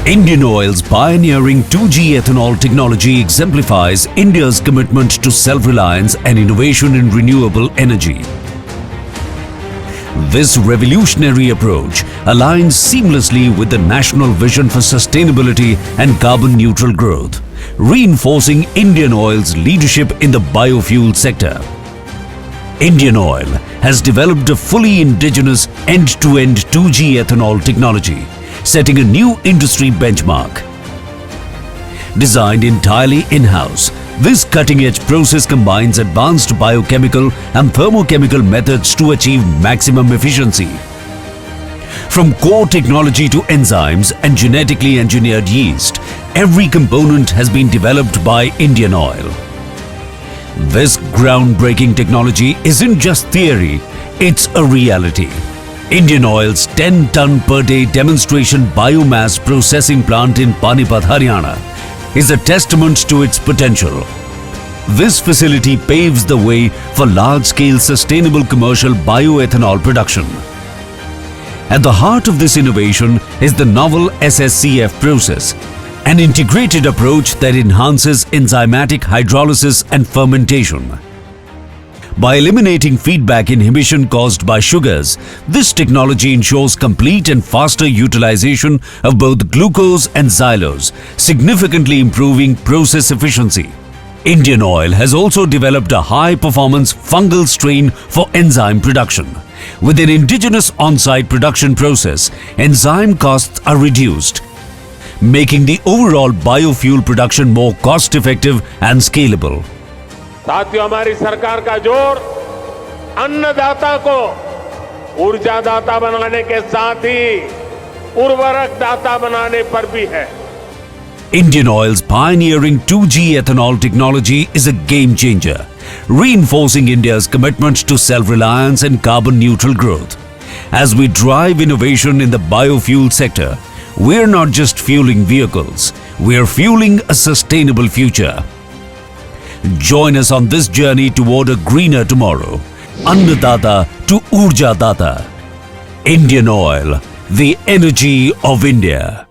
Indian Oil's pioneering 2G ethanol technology exemplifies India's commitment to self-reliance and innovation in renewable energy. This revolutionary approach aligns seamlessly with the national vision for sustainability and carbon-neutral growth, reinforcing Indian Oil's leadership in the biofuel sector. Indian Oil has developed a fully indigenous end-to-end 2G ethanol technology, setting a new industry benchmark. Designed entirely in-house, this cutting-edge process combines advanced biochemical and thermochemical methods to achieve maximum efficiency. From core technology to enzymes and genetically engineered yeast, every component has been developed by Indian Oil. This groundbreaking technology isn't just theory, it's a reality. Indian Oil's 10-ton per day demonstration biomass processing plant in Panipat, Haryana is a testament to its potential. This facility paves the way for large-scale sustainable commercial bioethanol production. At the heart of this innovation is the novel SSCF process, an integrated approach that enhances enzymatic hydrolysis and fermentation. By eliminating feedback inhibition caused by sugars, this technology ensures complete and faster utilization of both glucose and xylose, significantly improving process efficiency. Indian Oil has also developed a high-performance fungal strain for enzyme production. With an indigenous on-site production process, enzyme costs are reduced, making the overall biofuel production more cost-effective and scalable. साथियों, हमारी सरकार का जोर अन्नदाता को ऊर्जादाता बनाने के साथ ही उर्वरक दाता बनाने पर भी है. Indian Oil's pioneering 2G ethanol technology is a game changer, reinforcing India's commitment to self-reliance and carbon-neutral growth. As we drive innovation in the biofuel sector, we're not just fueling vehicles, we're fueling a sustainable future. Join us on this journey toward a greener tomorrow. Annadata to Urja Data. Indian Oil, the energy of India.